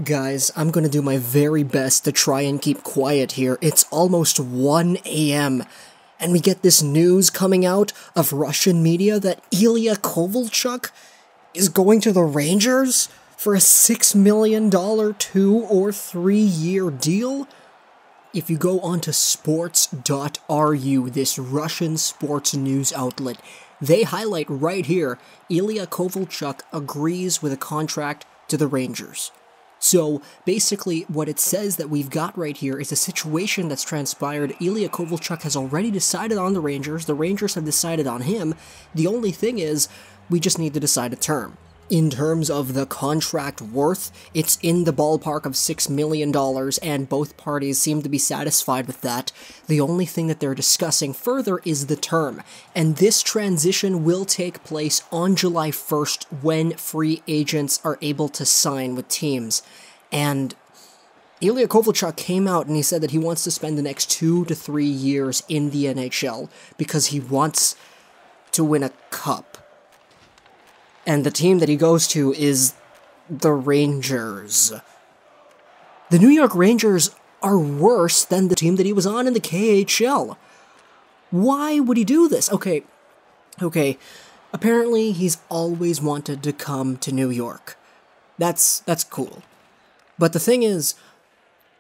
Guys, I'm gonna do my very best to try and keep quiet here. It's almost 1 a.m. and we get this news coming out of Russian media that ILYA KOVALCHUK is going to the Rangers for a $6 million 2 or 3 year deal. If you go onto sports.ru, this Russian sports news outlet, they highlight right here, ILYA KOVALCHUK agrees with a contract to the Rangers. So, basically, what it says that we've got right here is a situation that's transpired. ILYA KOVALCHUK has already decided on the Rangers have decided on him. The only thing is, we just need to decide a term. In terms of the contract worth, it's in the ballpark of $6 million, and both parties seem to be satisfied with that. The only thing that they're discussing further is the term, and this transition will take place on July 1st when free agents are able to sign with teams. And ILYA KOVALCHUK came out and he said that he wants to spend the next 2 to 3 years in the NHL because he wants to win a cup. And the team that he goes to is the Rangers. The New York Rangers are worse than the team that he was on in the KHL. Why would he do this? Okay. Apparently, he's always wanted to come to New York. That's cool. But the thing is,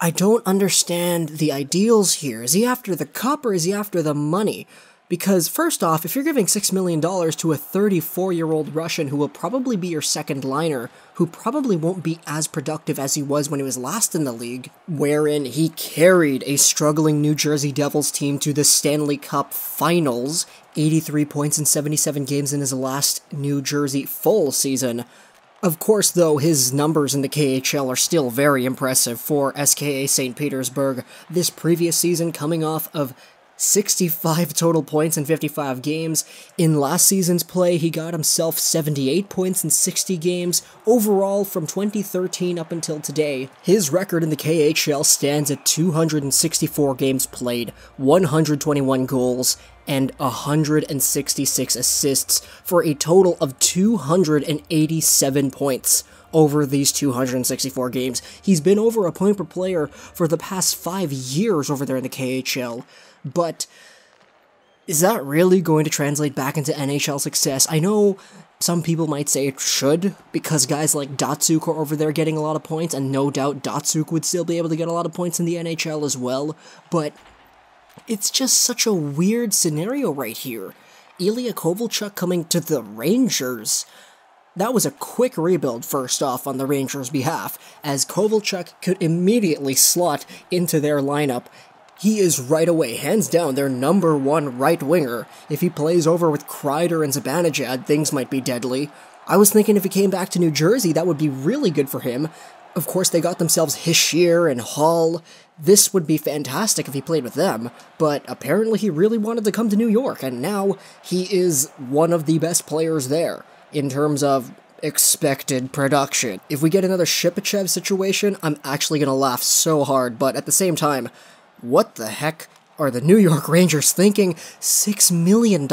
I don't understand the ideals here. Is he after the cup or is he after the money? Because, first off, if you're giving $6 million to a 34-year-old Russian who will probably be your second liner, who probably won't be as productive as he was when he was last in the league, wherein he carried a struggling New Jersey Devils team to the Stanley Cup Finals, 83 points in 77 games in his last New Jersey full season. Of course, though, his numbers in the KHL are still very impressive for SKA St. Petersburg. This previous season coming off of 65 total points in 55 games. In last season's play, he got himself 78 points in 60 games. Overall, from 2013 up until today, his record in the KHL stands at 264 games played, 121 goals, and 166 assists, for a total of 287 points. Over these 264 games. He's been over a point per player for the past 5 years over there in the KHL. But is that really going to translate back into NHL success? I know some people might say it should, because guys like Datsuk are over there getting a lot of points, and no doubt Datsuk would still be able to get a lot of points in the NHL as well, but it's just such a weird scenario right here. ILYA KOVALCHUK coming to the Rangers. That was a quick rebuild, first off, on the Rangers' behalf, as Kovalchuk could immediately slot into their lineup. He is right away, hands down, their number one right winger. If he plays over with Kreider and Zibanejad, things might be deadly. I was thinking if he came back to New Jersey, that would be really good for him. Of course, they got themselves Hischier and Hall. This would be fantastic if he played with them, but apparently he really wanted to come to New York, and now he is one of the best players there in terms of expected production. If we get another Shipachev situation, I'm actually gonna laugh so hard, but at the same time, what the heck are the New York Rangers thinking? $6 million?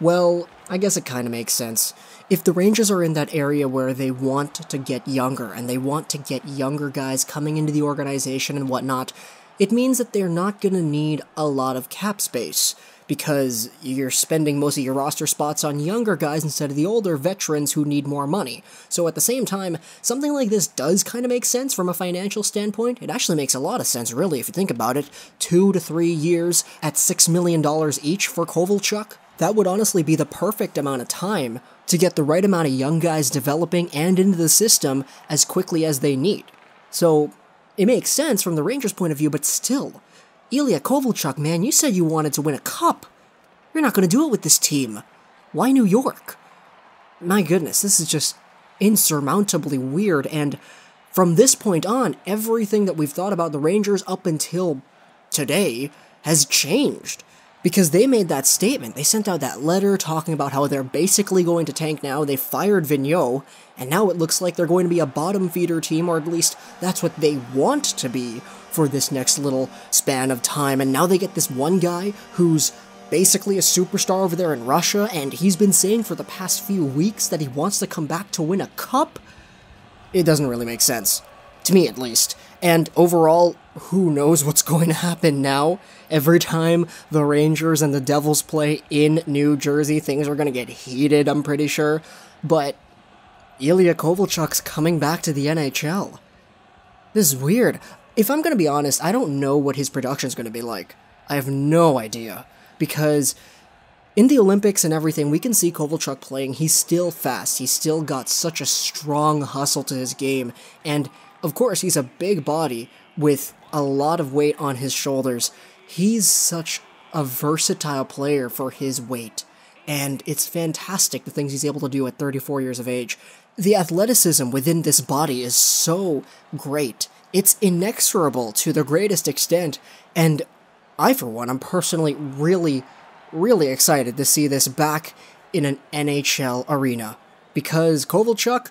Well, I guess it kinda makes sense. If the Rangers are in that area where they want to get younger, and they want to get younger guys coming into the organization and whatnot, it means that they're not gonna need a lot of cap space, because you're spending most of your roster spots on younger guys instead of the older veterans who need more money. So at the same time, something like this does kind of make sense from a financial standpoint. It actually makes a lot of sense, really, if you think about it. 2 to 3 years at $6 million each for Kovalchuk? That would honestly be the perfect amount of time to get the right amount of young guys developing and into the system as quickly as they need. So it makes sense from the Rangers' point of view, but still, ILYA KOVALCHUK, man, you said you wanted to win a cup. You're not going to do it with this team. Why New York? My goodness, this is just insurmountably weird, and from this point on, everything that we've thought about the Rangers up until today has changed. Because they made that statement, they sent out that letter talking about how they're basically going to tank now, they fired Vigneault, and now it looks like they're going to be a bottom feeder team, or at least that's what they want to be for this next little span of time, and now they get this one guy who's basically a superstar over there in Russia, and he's been saying for the past few weeks that he wants to come back to win a cup? It doesn't really make sense. To me, at least. And overall, who knows what's going to happen now? Every time the Rangers and the Devils play in New Jersey, things are going to get heated, I'm pretty sure. But ILYA KOVALCHUK's coming back to the NHL. This is weird. If I'm going to be honest, I don't know what his production's going to be like. I have no idea. Because in the Olympics and everything, we can see Kovalchuk playing. He's still fast. He's still got such a strong hustle to his game. And, of course, he's a big body with a lot of weight on his shoulders. He's such a versatile player for his weight. And it's fantastic the things he's able to do at 34 years of age. The athleticism within this body is so great. It's inexorable to the greatest extent. And I, for one, I'm personally really excited to see this back in an NHL arena. Because Kovalchuk,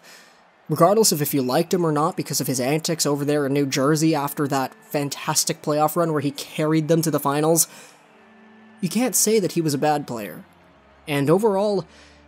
regardless of if you liked him or not because of his antics over there in New Jersey after that fantastic playoff run where he carried them to the finals, you can't say that he was a bad player. And overall,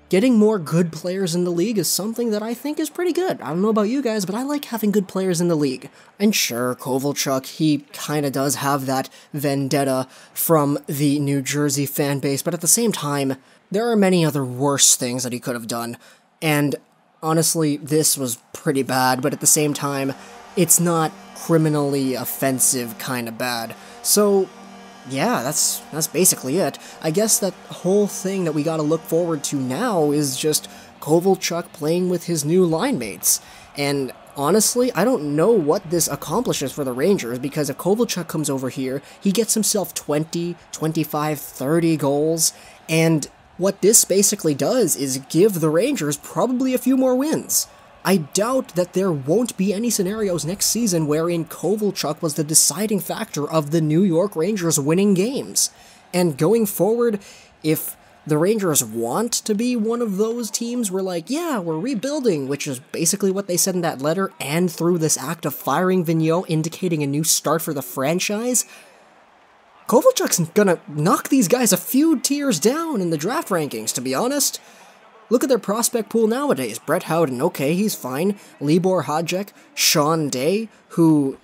getting more good players in the league is something that I think is pretty good. I don't know about you guys, but I like having good players in the league. And sure, Kovalchuk, he kinda does have that vendetta from the New Jersey fan base, but at the same time, there are many other worse things that he could have done. And honestly, this was pretty bad, but at the same time, it's not criminally offensive kinda bad. So yeah, that's basically it. I guess that whole thing that we gotta look forward to now is just Kovalchuk playing with his new line mates. And honestly, I don't know what this accomplishes for the Rangers, because if Kovalchuk comes over here, he gets himself 20, 25, 30 goals, and what this basically does is give the Rangers probably a few more wins. I doubt that there won't be any scenarios next season wherein Kovalchuk was the deciding factor of the New York Rangers winning games. And going forward, if the Rangers want to be one of those teams where like, yeah, we're rebuilding, which is basically what they said in that letter, and through this act of firing Vigneault indicating a new start for the franchise, Kovalchuk's gonna knock these guys a few tiers down in the draft rankings, to be honest. Look at their prospect pool nowadays. Brett Howden, okay, he's fine. Libor Hajek, Sean Day, who,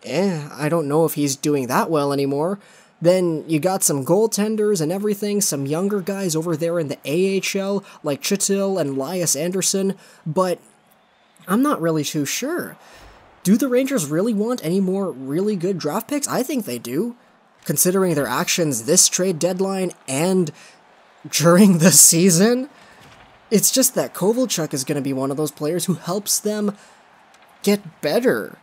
I don't know if he's doing that well anymore. Then you got some goaltenders and everything, some younger guys over there in the AHL, like Chitil and Elias Anderson, but I'm not really too sure. Do the Rangers really want any more really good draft picks? I think they do, considering their actions this trade deadline and during the season. It's just that Kovalchuk is going to be one of those players who helps them get better.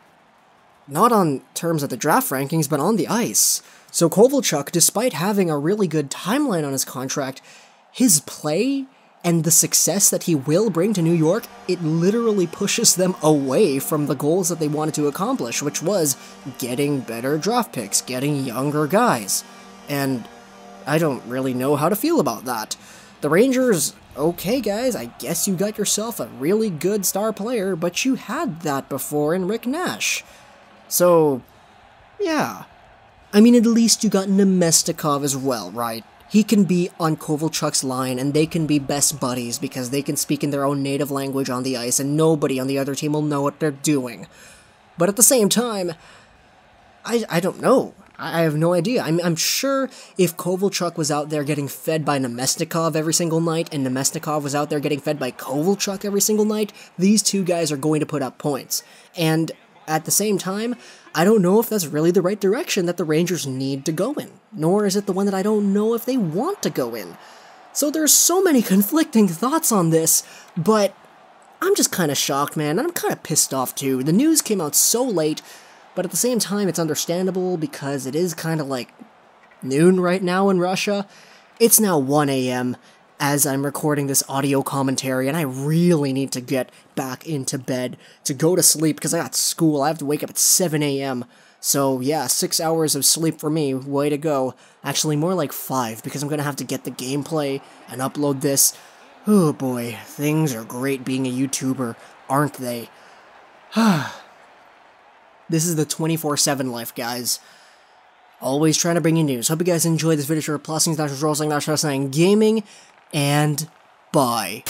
Not on terms of the draft rankings, but on the ice. So Kovalchuk, despite having a really good timeline on his contract, his play and the success that he will bring to New York, it literally pushes them away from the goals that they wanted to accomplish, which was getting better draft picks, getting younger guys. And I don't really know how to feel about that. The Rangers, okay guys, I guess you got yourself a really good star player, but you had that before in Rick Nash. So, yeah. I mean, at least you got Nemestikov as well, right? He can be on Kovalchuk's line, and they can be best buddies because they can speak in their own native language on the ice, and nobody on the other team will know what they're doing. But at the same time, I don't know. I have no idea. I'm sure if Kovalchuk was out there getting fed by Nemestikov every single night, and Nemestikov was out there getting fed by Kovalchuk every single night, these two guys are going to put up points. And at the same time, I don't know if that's really the right direction that the Rangers need to go in, nor is it the one that I don't know if they want to go in. So there's so many conflicting thoughts on this, but I'm just kind of shocked, man. I'm kind of pissed off too. The news came out so late, but at the same time, it's understandable because it is kind of like noon right now in Russia. It's now 1 a.m. as I'm recording this audio commentary, and I really need to get back into bed to go to sleep because I got school. I have to wake up at 7 a.m. So yeah, 6 hours of sleep for me. Way to go. Actually, more like 5 because I'm going to have to get the gameplay and upload this. Oh boy, things are great being a YouTuber, aren't they? This is the 24/7 life, guys. Always trying to bring you news. Hope you guys enjoyed this video. Plus, things, gaming, and bye.